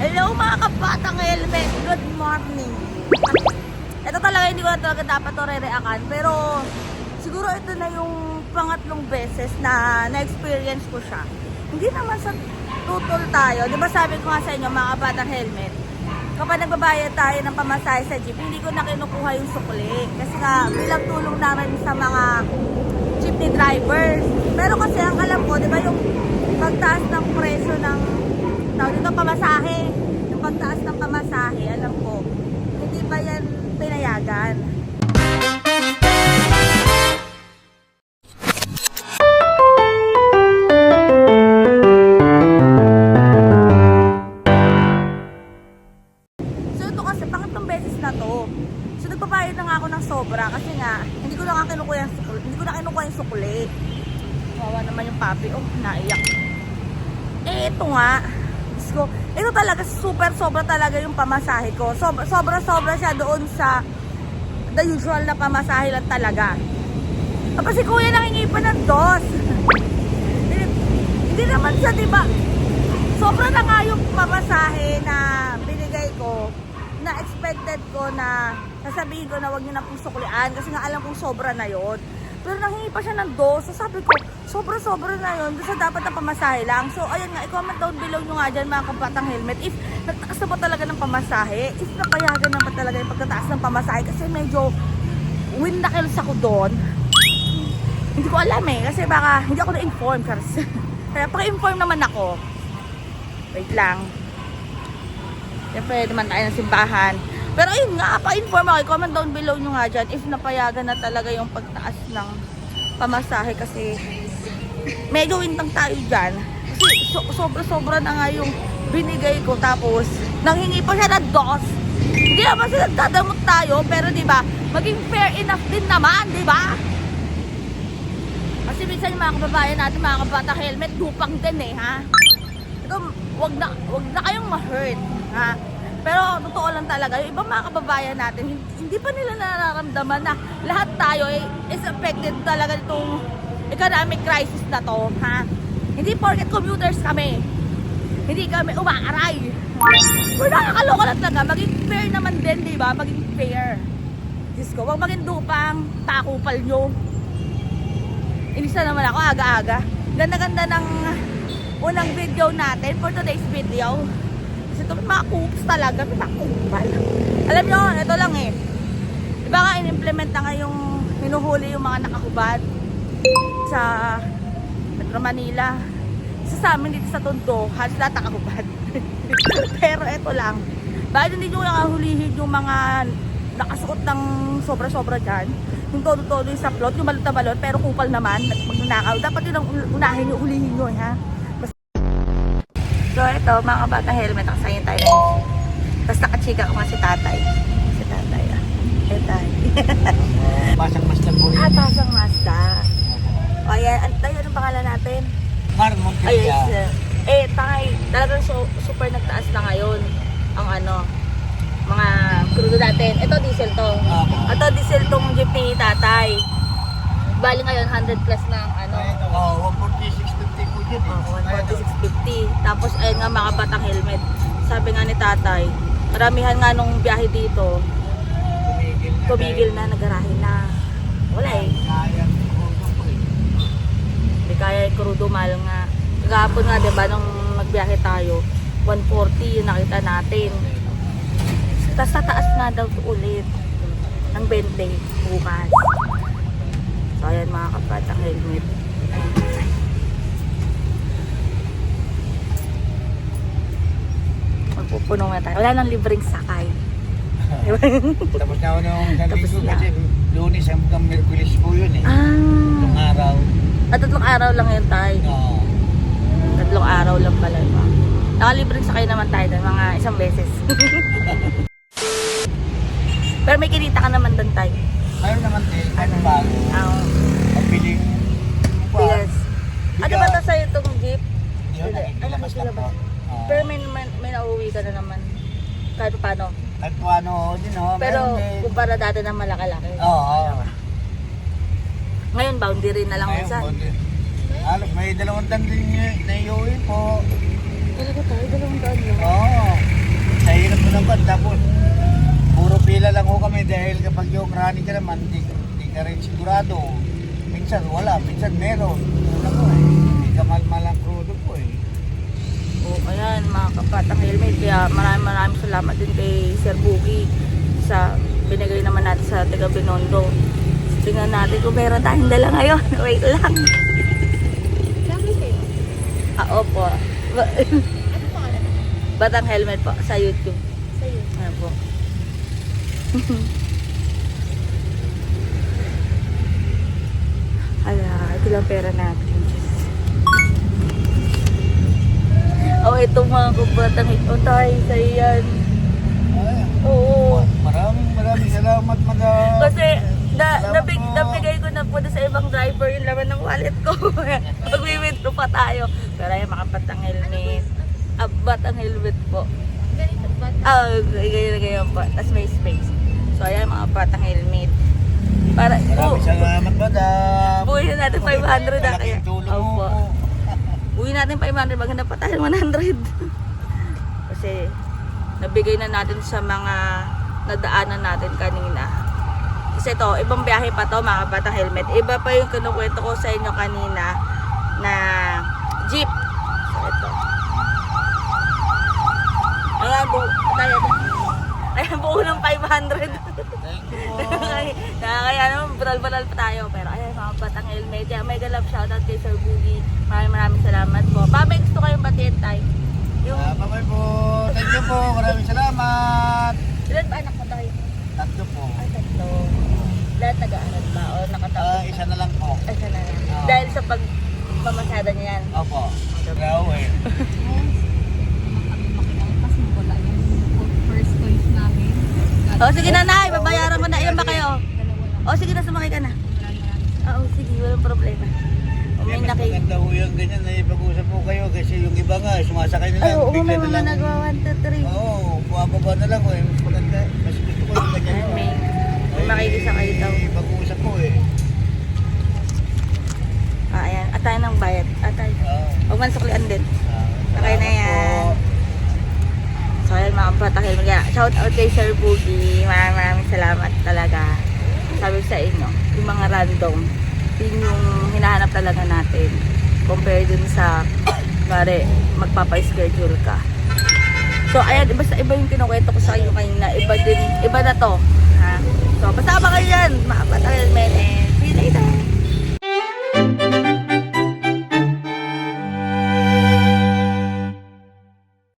Hello mga kabatang helmet, good morning. Ito talaga hindi ko na talaga dapat to re-reakan, pero siguro ito na yung pangatlong beses na na-experience ko siya. Hindi naman sa tutol tayo, di ba sabi ko nga sa inyo mga kabatang helmet, kapag nagbabayad tayo ng pamasahe sa jeep, hindi ko na kinukuha yung sukli. Kasi nga bilang tulong namin sa mga jeepney drivers. Pero kasi ang alam ko, di ba yung pagtaas ng presyo ng dito pamasahe, yung pagtaas ng pamasahe, alam ko, hindi pa yan pinayagan. So ito kasi, pangatlong beses na to. So nagpabayad na nga ako ng sobra kasi nga, hindi ko na kinukuha yung sukli. Kawawa naman yung papi, oh, naiyak. Eh, ito nga, ito talaga super sobra talaga yung pamasahe ko. Sobra siya doon sa the usual na pamasahe lang talaga. Tapos si kuya nangingi pa ng dos. Hindi naman siya, diba? Sobra na nga yung pamasahe na binigay ko, na expected ko na sasabihin ko na wag niyo na pong suklian kasi nga alam kong sobra na yon. Pero nanghingi pa siya ng dos. So sabi ko, sobra na yun. Gusto dapat na pamasahe lang. So ayun nga, i-comment down below nyo nga dyan mga kabatang helmet. If nagtaas na ba talaga ng pamasahe? If napayagan na ba talaga yung pagtataas ng pamasahe? Kasi medyo win na kilos ako doon. Hindi ko alam eh. Kasi baka hindi ako na-inform. Kaya paki-inform naman ako. Wait lang. Siyempre naman tayo ng simbahan. Pero ayun nga, pa-inform ako. Comment down below nyo nga dyan if napayagan na talaga yung pagtaas ng pamasahe kasi medyo wintang tayo dyan. Kasi sobra na nga yung binigay ko tapos nanghingi pa siya ng dos. Hindi naman sila dadamot tayo pero diba, maging fair enough din naman, diba? Kasi minsan yung mga kababayan natin, mga kabata helmet, dupang din eh, ha? Ito, wag na kayong ma-hurt, ha? Pero totoo lang talaga, yung ibang mga kababayan natin, hindi pa nila nararamdaman na lahat tayo is affected talaga itong economic crisis na to, ha? Hindi porket commuters kami, hindi kami umaaray. Pero nakakaloka lang talaga, maging fair naman din, di ba? Maging fair. Diyos ko, wag maging dupang, takupal nyo. Inisa naman ako, aga-aga. Ganda-ganda ng unang video natin for today's video. Ito mga coops talaga, mga kupal. Alam nyo, ito lang eh. Diba nga in-implement na nga yung hinuhuli yung mga nakahubad sa Metro Manila. Sa amin dito sa Tondo, halos lahat nakahubad. Pero ito lang. Bakit hindi nyo nakahulihin yung mga nakasuot ng sobra-sobra dyan? Yung todo-todo yung sa plot, yung balot na balot, pero kupal naman, magnanakaw. Dapat yun ang unahin yung hulihin nyo, ha? So ito, mga kabata helmet, nakasayin tayo na yun. Tapos nakachika ko nga si tatay. Si tatay, ah. Pasang Mazda po rin. Pasang Mazda. O ayan, anong pangalan natin? Marmon Ayun, kaya. tay, talagang super nagtaas na ngayon ang mga crudo natin. Ito diesel to. Ito diesel tong jeep ni tatay. Bali ngayon, 100 plus na ang Oo, 146.50 po yun eh. 146.50. Tapos ayun nga mga batang helmet. Sabi nga ni tatay, maramihan nga nung biyahe dito, tumigil na, nagarahe na. Wala eh. Hindi kaya crudo, mahal nga. Kagahapon nga, diba, nung magbiyahe tayo, 140 yung nakita natin. Tapos tataas na daw ulit ng 20 bukas. So ayan mga kabatang helmet. Magpupunong na tayo. Wala nang libreng sakay. Tapos na ako nung Tapos nandito na. kasi Lunes hanggang Merkulis po yun eh. Itong araw. At 3 araw lang yun tayo. Oo. 3 araw lang pala yun. Nakalibreng sakay naman tayo doon, mga isang beses. Pero may kinita ka naman doon tayo. Mayroon naman eh, kahit bago. Pagpiling Yes. Ano ba ito sa'yo itong jeep? Yun, nakikilamas lang po. Pero may nauwi ka na naman. Kahit paano. Kahit po ano din oh. Pero meron din. kumpara dati ng malaki-laki. Oo. Ngayon boundary na lang minsan. Halos may 200 din na iuwi po. Talaga tayo, 200 yun. Oo. tapos puro pila lang ho kami dahil kapag yung running ka naman, di ka rin sigurado. Minsan wala, minsan meron. Ano po eh, hindi ka malmalang crudo po eh. O, ayan, mga kapatang helmet. Kaya maraming salamat din kay Sir Boogie sa binigay naman natin sa taga Binondo. Tingnan natin kung meron tayong dala ngayon. Wait lang. Sabi kayo? Opo. Ano pangalan? Batang helmet po sa YouTube. Sa'yo. Ano po. Hala, ito lang pera natin. Oh, ito mga kabatang ito tayo sa iyan. Ay, Oo. maraming salamat madam. Kasi Salamat po. nabigay ko na po sa ibang driver yung laman ng wallet ko. Mag-withdraw pa tayo. Pero ay makabatang helmet. Batang helmet po. Ganito ba? Ganyan po. Tapos may space. So ayan mga batang helmet. Para, Maraming salamat madam. buuin na natin 500 na kaya. Malaking tulong Opo. mo. Buuin natin 500. Maghanap pa tayo ng 100. Kasi nabigay na natin sa mga nadaanan natin kanina. Kasi ito, ibang biyahe pa to mga batang helmet. Iba pa yung kinukwento ko sa inyo kanina na jeep. So ito. Ayan, buo ng 500. Thank you po. Kaya naman, banal-banal pa tayo. Pero ayan, mga batang helmet. Kaya may galap shoutout kay Sir Boogie. Maraming salamat po. May gusto kayong batiin tayo? Yung, Bye-bye po. Thank you po. Maraming salamat. ilan ba anak mo tayo? Tatlo po. Ay, tatlo. Lahat nag-aaral ba? O nakatapos? Isa na lang po. Ay, sana na. Oo. Dahil sa pagmamasada niya yan. Opo. Graw eh. Kasi wala yung first choice namin. O, sige na, Nay. Babayaran mo na. Ilan ba kayo? Dalawa lang. O, sige na, sumakay ka na. Oo, sige. Walang problema. O, may Mas naki... maganda ho yung ganyan na ipag-usap po kayo kasi yung iba nga sumasakay na Ay, lang. oo, bigla may na mga lang. nagawa 1, 2, 3. Oo, bumababa na lang eh. Mas maganda. Mas gusto ko yung ganyan. Ay, may makikisakay daw. Pag-uusap po eh. Ayan. At tayo ng bayad. At tayo. Huwag man suklian din. Okay na yan. So, ayan mga patakil. Shout out kay Sir Boogie. Maraming salamat talaga. Sabi ko sa inyo, yung mga random, yun yung hinahanap talaga natin. Compare dun sa, pare, magpapa-schedule ka. So, ayan, basta iba yung kinukwento ko sa inyo kanina. Iba din, iba na to. Ha? So, basta ba kayo yan? Mga patakil men. And see you later.